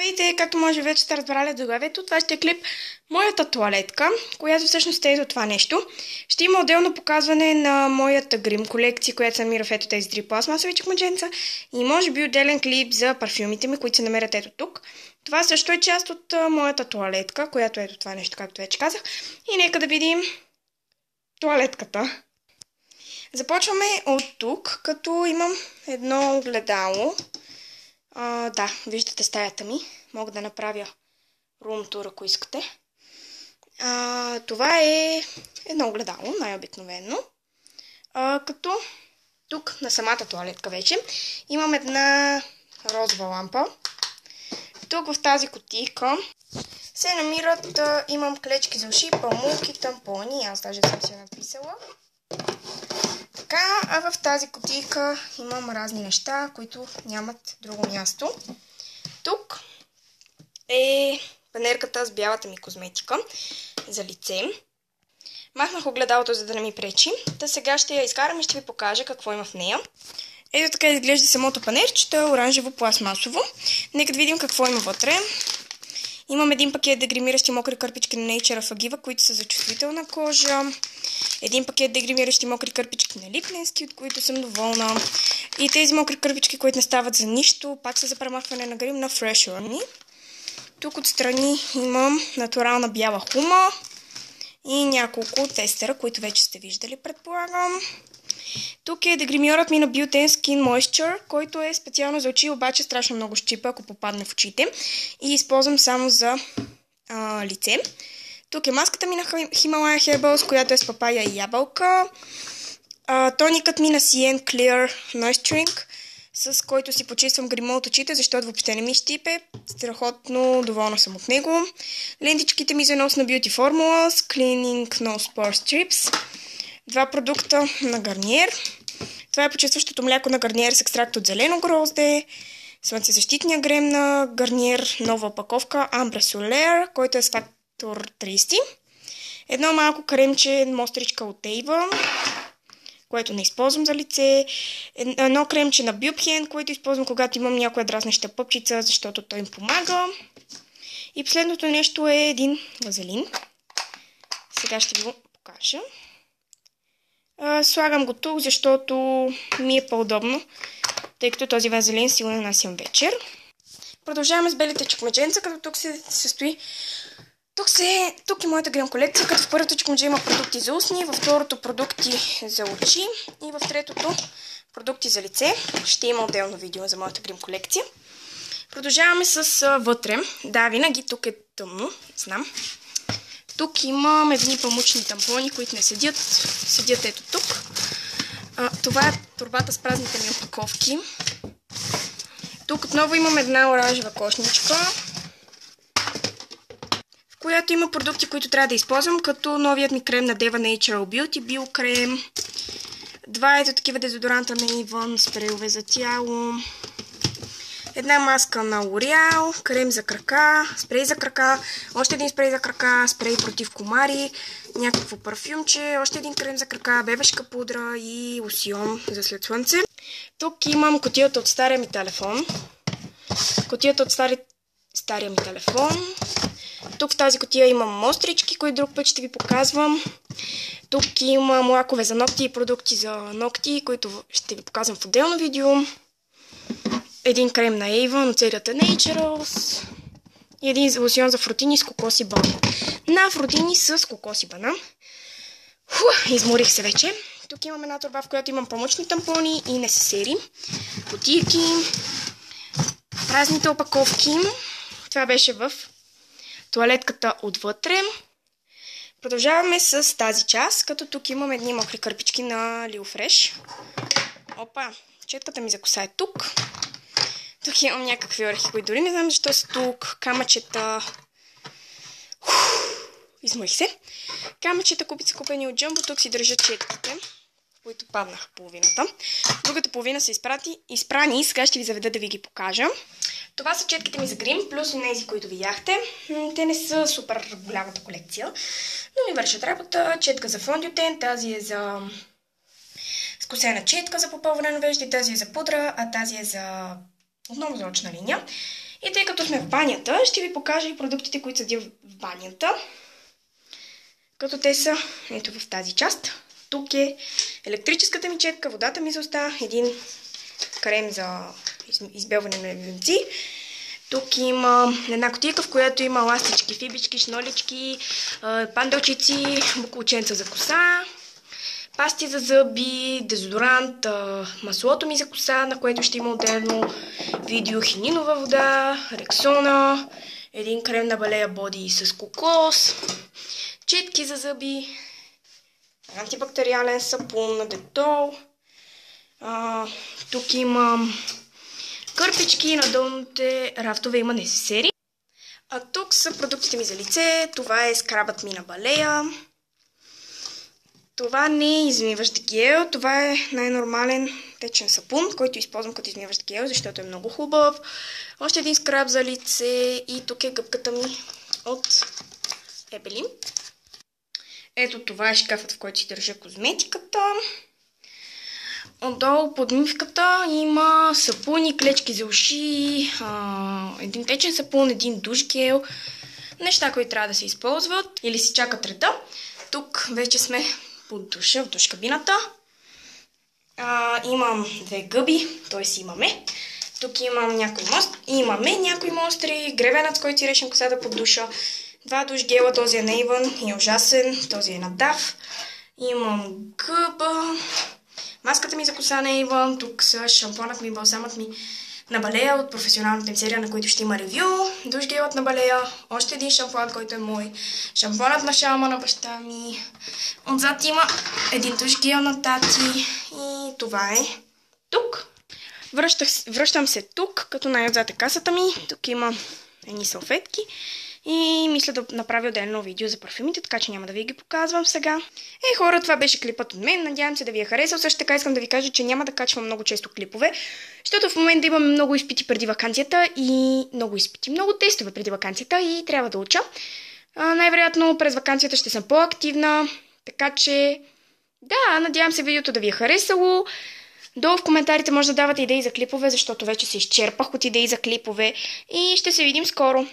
Здравейте, както може вече сте разбрали от заглавието, това ще е клип моята тоалетка, която всъщност е ето това нещо. Ще има отделно показване на моята грим колекция, която се намира в ето тези три пластмасови чекмедженца и може би отделен клип за парфюмите ми, които се намерят ето тук. Това също е част от моята тоалетка, която е ето това нещо, както вече казах. И нека да видим тоалетката. Започваме от тук, като имам едно огледало. Да, виждате стаята ми. Мога да направя рум тур, ако искате. Това е едно огледало, най-обикновено. Като тук на самата тоалетка вече имам една розова лампа. Тук в тази кутийка се намират, имам клечки за уши, памуки, тампони. Аз даже съм си написала. Така, а в тази кутийка имам разни неща, които нямат друго място. Тук е панерката с бялата ми козметика за лице. Махнах огледалото, за да не ми пречи. Та сега ще я изкарам и ще ви покажа какво има в нея. Ето така изглежда самото панерчето, оранжево пластмасово. Нека да видим какво има вътре. Имам един пакет дегримиращи мокри кърпички на Nature Fagiva, които са за чувствителна кожа. Един пакет дегримиращи мокри кърпички на Liplenski, от които съм доволна. И тези мокри кърпички, които не стават за нищо, пак са за премахване на грим на Fresh Only. Тук отстрани имам натурална бяла хума и няколко тестера, които вече сте виждали, предполагам. Тук е дегримьорът ми на Bioten Skin Moisture, който е специално за очи, обаче страшно много щипа, ако попадне в очите. И използвам само за лице. Тук е маската ми на Himalaya Herbals, която е с папая и ябълка. Тоникът ми на CN Clear Noistring, с който си почиствам грима от очите, защото въобще не ми щипе. Страхотно доволна съм от него. Лентичките ми за нос на Beauty Formulas, Cleaning Nose Pore Strips. Два продукта на Гарниер. Това е почистващото мляко на Гарниер с екстракт от зелено грозде. Слънцезащитния крем на Гарниер, нова опаковка Ambre Solaire, който е с фактор 30. Едно малко кремче, мостричка от Avon, което не използвам за лице. Едно кремче на Bubhen, което използвам, когато имам някоя дразнеща пъпчица, защото той им помага. И последното нещо е един вазелин. Сега ще ви го покажа. Слагам го тук, защото ми е по-удобно, тъй като този вазелин си го нанасям вечер. Продължаваме с белите чекмедженца, като тук се състои. Тук е моята грим колекция, като в първото чекмедже има продукти за устни, във второто продукти за очи и в третото продукти за лице. Ще има отделно видео за моята грим колекция. Продължаваме с вътре. Да, винаги тук е тъмно, знам. Тук имам едни памучни тампони, които не седят. Седят ето тук. Това е торбата с празните ми опаковки. Тук отново имам една оранжева кошничка, в която има продукти, които трябва да използвам, като новият ми крем на Deva Natural Beauty биокрем. Два ето такива дезодоранта на Avon, спрейове за тяло. Една маска на L'Oreal, крем за крака, спрей за крака, още един спрей за крака, спрей против комари, някакво парфюмче, още един крем за крака, бебешка пудра и лосьон за след слънце. Тук имам кутията от стария ми телефон. Стария ми телефон. Тук в тази кутия имам мострички, които друг път ще ви показвам. Тук имам лакове за ногти и продукти за ногти, които ще ви показвам в отделно видео. Един крем на Avon от серията Naturals и един лосьон за фрутини с кокос и банан. На фрутини с кокос и банан. Изморих се вече. Тук имам една торба, в която имам памучни тампони и несесери. Кутийки, празните опаковки. Това беше в тоалетката отвътре. Продължаваме с тази част, като тук имам едни мокри кърпички на Leo Fresh. Опа, четката ми за коса е тук. Тук имам някакви орехи, които дори не знам защо са тук. Камъчета. Изморих се. Камъчета са купени от Jumbo. Тук си държат четките, които паднаха половината. Другата половина са изпрани и сега ще ви заведа да ви ги покажа. Това са четките ми за грим, плюс тези, които видяхте. Те не са супер голямата колекция, но ми вършат работа. Четка за фондютен, тази е за скосена четка за попълване на вежди, тази е за пудра, а тази е за отново за очна линия. И тъй като сме в банята, ще ви покажа и продуктите, които са в банята. Като те са ето в тази част. Тук е електрическата ми четка, водата ми за уста, един крем за избелване на любимци. Тук има една кутийка, в която има ластички, фибички, шнолички, панделчици, буклученца за коса, пасти за зъби, дезодорант, маслото ми за коса, на което ще има отделно видео, хининова вода, рексона, един крем на балея боди с кокос, четки за зъби, антибактериален сапун на детол. Тук имам кърпички, на долните рафтове има несесери. А тук са продуктите ми за лице. Това е скрабът ми на балея. Това не е измиващ гел. Това е най-нормален течен сапун, който използвам като измиващ гел, защото е много хубав. Още един скраб за лице и тук е гъбката ми от Ебелин. Ето това е шкафът, в който си държа козметиката. Отдолу под мивката има сапуни, клечки за уши, един течен сапун, един душ гел. Неща, които трябва да се използват или си чакат реда. Тук вече сме под душа, в душ кабината. Имам две гъби, т.е. имаме. Тук имам някои мостри, гребенът, с който си решим косата под душа. Два душ гела, този е на Avon и е ужасен, този е на DAF. Имам гъба. Маската ми за коса на Avon, тук са шампонът ми, балзамът ми на балея от професионалната им серия, на които ще има ревю, душ гелът на балея, още един шампон, който е мой, шампонът на Шалма на баща ми, отзад има един душ гел на тати и това е тук. Връщам се тук, като най-отзад е касата ми, тук има едни салфетки. И мисля да направя отделно видео за парфюмите, така че няма да ви ги показвам сега. Хора, това беше клипът от мен. Надявам се да ви е харесал. Също така искам да ви кажа, че няма да качвам много често клипове, защото в момента имаме много изпити преди ваканцията и много тестове преди ваканцията и трябва да уча. Най-вероятно през ваканцията ще съм по-активна, така че да, надявам се видеото да ви е харесало. Долу в коментарите може да давате идеи за клипове, защото вече се изчерпах от идеи за клипове и ще се видим скоро.